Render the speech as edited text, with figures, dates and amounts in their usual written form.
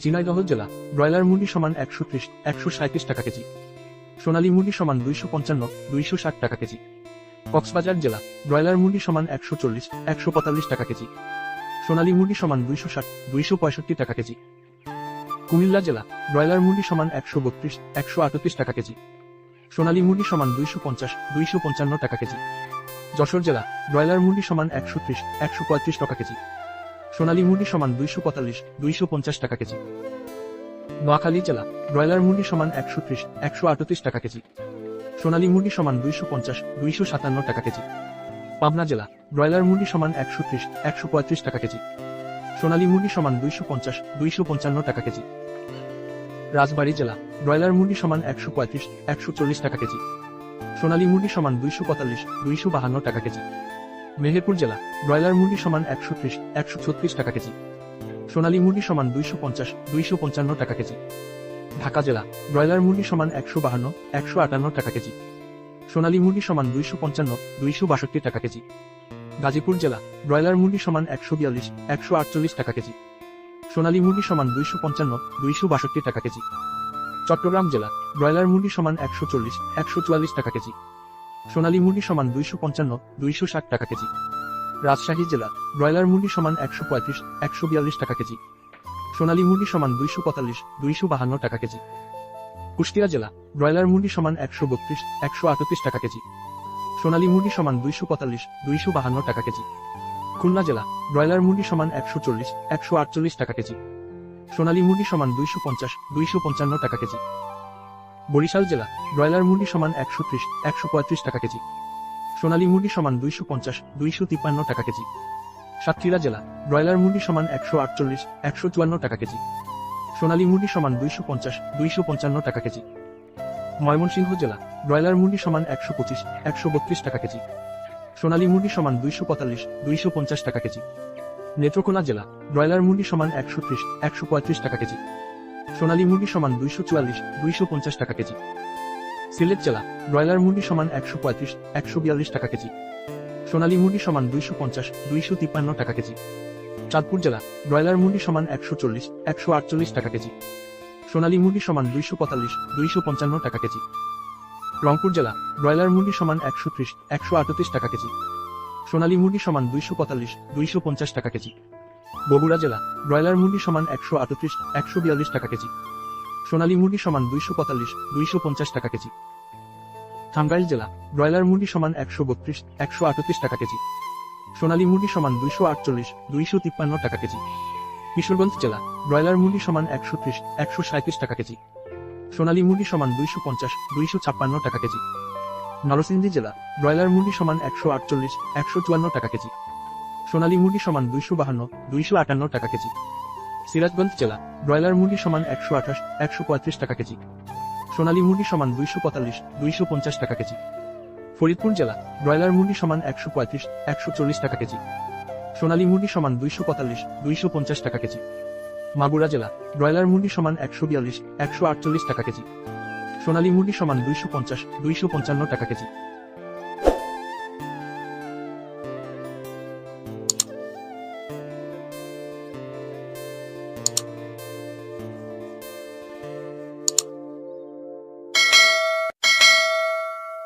ঝিনাইদহ জেলা ব্রয়লার মুরগি সমান 130-137 টাকা কেজি। সোনালী মুরগি সমান 255-260 টাকা কেজি। কক্সবাজার জেলা ব্রয়লার মুরগি সমান 140-145 টাকা কেজি। সোনালী মুরগি সমান 260-265 টাকা কেজি। কুমিল্লা জেলা ব্রয়লার মুরগি সমান 132-138 টাকা কেজি। সোনালী মুরগি সমান 250-255 টাকা কেজি। যশোর জেলা ব্রয়লার মুরগি সমান 130-135 টাকা কেজি। সোনালী মুরগি সমান 245-250 টাকা কেজি। নোয়াখালী জেলা ব্রয়লার মুরগি সমান 130-138 টাকা কেজি। সোনালী মুরগি সমান 250-257 টাকা কেজি। পাবনা জেলা ব্রয়লার মুরগি সমান 130-135 টাকা কেজি। সোনালী মুরগি সমান 250-255 টাকা কেজি। রাজবাড়ী জেলা ব্রয়লার মুরগি সমান 135-140 টাকা কেজি। সোনালী মুরগি সমান 245-252 টাকা কেজি। মেহেরপুর জেলা ব্রয়লার মুরগি সমান 130-136 টাকা কেজি। সোনালী মুরগি সমান 250-255 টাকা কেজি। ঢাকা জেলা ব্রয়লার মুরগি সমান 152-158 টাকা কেজি। সোনালী মুরগি সমান 255-262 টাকা কেজি। গাজীপুর জেলা ব্রয়লার মুরগি সমান 142-148 টাকা কেজি। সোনালী মুরগি সমান 255-262 টাকা কেজি। চট্টগ্রাম জেলা ব্রয়লার মুরগি সমান 140-144 টাকা কেজি। সোনালী মুরগি সমান 255-260 টাকা কেজি। রাজশাহী জেলা ব্রয়লার মুরগি সমান 135-142 টাকা কেজি। সোনালী মুরগি সমান 245-252 টাকা কেজি। কুষ্টিয়া জেলা ব্রয়লার মুরগি সমান 132-138 টাকা কেজি। সোনালী মুরগি সমান 245-252 টাকা কেজি। খুলনা জেলা ব্রয়লার মুরগি সমান 140-148 টাকা কেজি। সোনালী মুরগি সমান 250-255 টাকা কেজি। বরিশাল জেলা ব্রয়লার মুরগি সমান 130-135 টাকা কেজি। সোনালী মুরগি সমান 250-253 টাকা কেজি। সাতক্ষীরা জেলা ব্রয়লার মুরগি সমান 148-154 টাকা কেজি। সোনালী মুরগি সমান 250-255 টাকা কেজি। ময়মনসিংহ জেলা ব্রয়লার মুরগি সমান 125-132 টাকা কেজি। সোনালী মুরগি সমান 245-250 টাকা কেজি। নেত্রকোনা জেলা ব্রয়লার মুরগি সমান 130-135 টাকা কেজি। সোনালী মুরগি সমান 244-250 টাকা কেজি। সিলেট জেলা ব্রয়লার মুরগি সমান 135-142 টাকা কেজি। সোনালী মুরগি সমান 250-253 টাকা কেজি। চাঁদপুর জেলা ব্রয়লার মুরগি সমান 140-148 টাকা কেজি। সোনালী মুরগি সমান 245-255 টাকা কেজি। রংপুর জেলা ব্রয়লার মুরগি সমান 130-138 টাকা কেজি। সোনালী মুরগি সমান 245-250 টাকা কেজি। বগুড়া জেলা ব্রয়লার মুরগি সমান 138-142 টাকা কেজি। সোনালী মুরগি সমান 245-250 টাকা কেজি। টাঙ্গাইল জেলা ব্রয়লার মুরগি সমান 132-138 টাকা কেজি। সোনালী মুরগি সমান 248-253 টাকা কেজি। কিশোরগঞ্জ জেলা ব্রয়লার মুরগি সমান 130-137 টাকা কেজি। সোনালী মুরগি সমান 250-256 টাকা কেজি। নরসিংদী জেলা ব্রয়লার মুরগি সমান 148-154 টাকা কেজি। সোনালী মুরগি সমান 252-258 টাকা কেজি। সিরাজগঞ্জ জেলা ব্রয়লার মুরগি সমান 128-135 টাকা কেজি। সোনালী মুরগি সমান 245-250 টাকা কেজি। ফরিদপুর জেলা ব্রয়লার মুরগি সমান 135-140 টাকা কেজি। সোনালী মুরগি সমান 245-250 টাকা কেজি। মাগুরা জেলা ব্রয়লার মুরগি সমান 142-148 টাকা কেজি। সোনালী মুরগি সমান 250-255 টাকা কেজি।